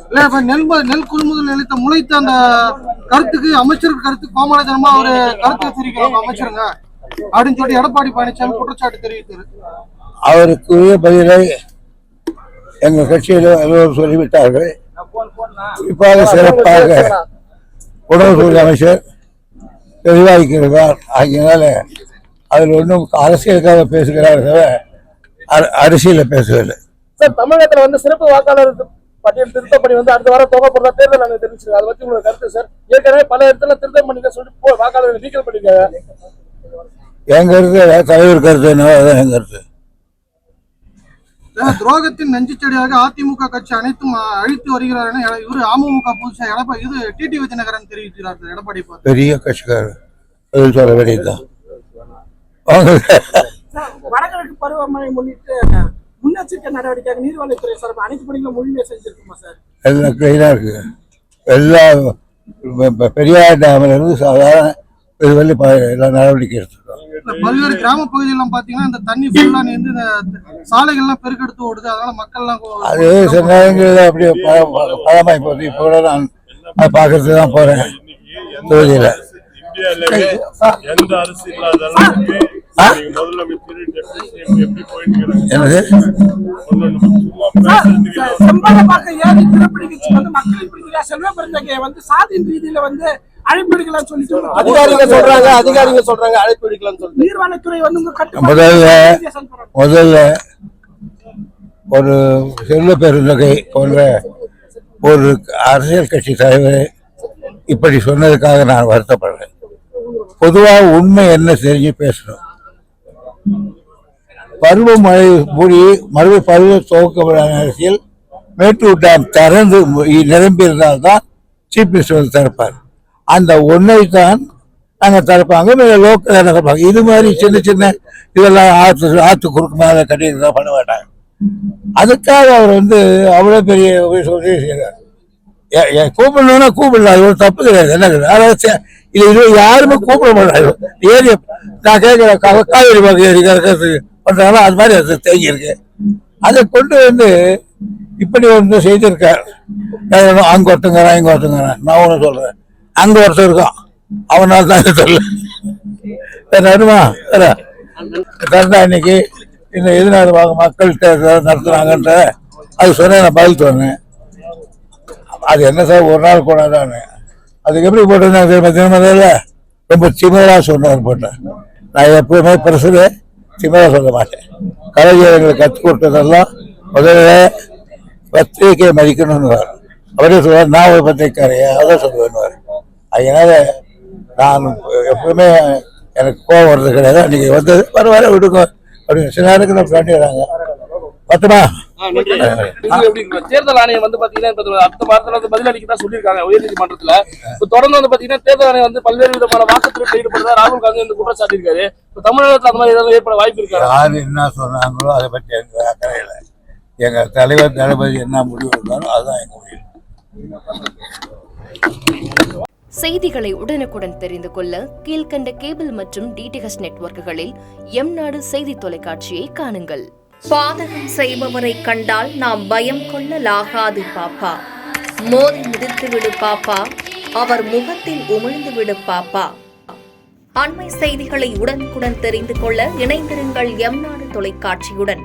இல்ல இப்ப நெல் கொள்முதல் நிலையத்தை முளைத்த அந்த கருத்துக்கு அமைச்சருக்கு கருத்து கோமாளித்தனமா ஒரு கருத்து தெரிவிக்கிறாங்க அமைச்சருங்க அப்படின்னு சொல்லி எடப்பாடி பழனிசாமி குற்றச்சாட்டு தெரிவித்தாரு. அவருக்குரிய பதிலை எங்கள் கட்சியில் எல்லோரும் சொல்லிவிட்டார்கள். குறிப்பாக சிறப்பாக உணவுத்துறை அமைச்சர் தெளிவாக்கிறார். ஆகியனால அதில் ஒன்றும் அரசியலுக்காக பேசுகிறார்கள், அரசியல பேசவில்லை. சார், தமிழகத்துல வந்து சிறப்பு வாக்காளர் பட்டியல் திருத்தப்படி வந்து அடுத்த வாரம் துவக்கப்படுற தேர்தல் நாங்கள் தெரிவிச்சிருக்கோம். அதை பத்தி உங்களுக்கு கருத்து சார்? ஏற்கனவே பல இடத்துல திருத்தம் பண்ணி சொல்லிட்டு வாக்காளர்கள் நீக்கல் பண்ணிருக்காங்க. என் கருத்து தலைவர் கருத்து என்ன, அதான் என் கருத்து. துரோகத்தின் நஞ்சுச்செடியாக அதிமுக கட்சி அனைத்தும் அழித்து வருகிறார் என இவரு அமமுக புதுசா எடப்பாடி இது டிடிவி தினகரன் தெரிவிக்கிறார். எடப்பாடி பெரிய கட்சிக்காரர் பதில் சொல்ல வேண்டியதுதான். வடகிழக்கு பருவமழை முன்னிட்டு முன்னெச்சரிக்கை நடவடிக்கையாக நீர்வளத்துறை சார்பாக அனைத்து பணிகளும் முழுமையாக செஞ்சிருக்குமா சார்? எல்லாம் கிளீனா இருக்கு. எல்லா பெரியார் டேம்ல இருந்து சாதாரண இதுவரை எல்லா நடவடிக்கை எடுத்துருக்கோம். பல்வேறு கிராம பகுதியெல்லாம் பாத்தீங்கன்னா இந்த தண்ணி ஃபுல்லா நீந்து இந்த சாலைகள்லாம் பெருக்கெடுத்து ஓடுது. அதனால மக்கள் எல்லாம் அது சில நேரங்களில் அப்படியே பழமாய் போகுது. இப்போ கூட நான் பார்க்கறதுக்கு தான் போறேன் தொகுதியில. என்னது அதிகாரிகள் சொல்றாங்க அழைப்பு விடுக்கலாம்னு சொல்லிட்டு நீர்வளத்துறை வந்து முதல்ல ஒரு செல்வ பெருந்தகை போன்ற ஒரு அரசியல் கட்சி தலைவர் இப்படி சொன்னதுக்காக நான் வருத்தப்படுறேன். பொதுவாக உண்மை என்ன தெரிஞ்சு பேசணும். பருவமழை மூடி மறுபடியும் பருவ துவக்கப்படாத அரசியல் மேட்டூர் டேம் திறந்து நிரம்பியிருந்தால்தான் சீஃப் மினிஸ்டர் வந்து திறப்பார். அந்த ஒன்றை தான் நாங்கள் திறப்பாங்க. லோக்கல் திறப்பாங்க. இது மாதிரி சின்ன சின்ன இதெல்லாம் ஆற்று குறுக்கு மேலே கட்டியிருந்தா பண்ண மாட்டாங்க. அதுக்காக அவர் வந்து அவ்வளோ பெரிய சொல்லி செய்கிறார். கூப்பிடணும்னா கூப்பிடலாம், அது ஒரு தப்பு கிடையாது. என்ன கிடையாது, இது யாருமே கூப்பிட மாட்டாங்க. ஏரி நான் கேட்குறேன், காவேரி பாக்கு ஏரி பண்றாங்களோ அது மாதிரி அது தேங்கியிருக்கு. அதை கொண்டு வந்து இப்படி ஒன்று செய்திருக்கார். அங்கே ஒருத்தங்கிறான் இங்கே ஒருத்தங்கிறான். நான் ஒன்று சொல்றேன், அங்கே ஒருத்தர் இருக்கான், அவனால் தான் சொல்ல வருமா கரெக்டா. இன்னைக்கு இந்த எதிராக மக்கள்கிட்ட நடத்துனாங்கன்ற அது சொன்னேன், நான் பதில் சொன்னேன். அது என்ன சார் ஒரு நாள் போனாதானே, அதுக்கு எப்படி போட்டிருந்தாங்க தினமதியில் ரொம்ப சிமிழா சொன்னார் போட்டேன். நான் எப்பவுமே பிரசுர சிமிழா சொல்ல மாட்டேன். கலைஞர்களை கற்றுக் கொடுத்ததெல்லாம் முதல்ல பத்திரிகை மதிக்கணும்னு அவரே சொல்லுவார். நான் ஒரு பத்திரிக்கையா அதான் சொல்லுவேன்னு. அதனால நான் எப்பவுமே எனக்கு கோவம் வர்றது கிடையாது. அன்னைக்கு வந்தது பரவாயில்ல விடுங்க அப்படின்னு சில நேரத்துக்கு நம்ம பண்ணிடுறாங்க. பத்துமா தேர்தல் ஆணையம் வந்து பாத்தீங்கன்னா அடுத்த வாரத்துல பதில் அளிக்கதான் சொல்லியிருக்காங்க உயர்நீதிமன்றத்துல. இப்ப தொடர்ந்து வந்து பாத்தீங்கன்னா தேர்தல் ஆணையம் வந்து பல்வேறு விதமான வாக்குறுதிகள் ஈடுபடுறதா ராகுல் காந்தி வந்து குற்றம் சாட்டியிருக்காரு. இப்ப தமிழகத்துல அந்த மாதிரி ஏதாவது ஏற்பட வாய்ப்பு இருக்கா? யாரு என்ன சொன்னாங்களோ அதை பற்றி எங்க அக்கறை இல்லை. எங்க தலைவர் தளபதி என்ன முடிவு இருந்தாலும் அதுதான் எங்க முடிவு. செய்திகளை உடனுக்குடன் தெரிந்து கொள்ள கீழ்கண்ட கேபிள் மற்றும் டிடிஎச் நெட்வொர்க்குகளில் எம்நாடு செய்தி தொலைக்காட்சியை காணுங்கள். பாதகம் செய்பவரை கண்டால் நாம் பயம் கொள்ளலாகாது பாப்பா. மோதி மிதித்து விடு பாப்பா, அவர் முகத்தில் உமிழ்ந்து விடு பாப்பா. அண்மை செய்திகளை உடனுக்குடன் தெரிந்து கொள்ள இணைந்திருங்கள் எம்நாடு தொலைக்காட்சியுடன்.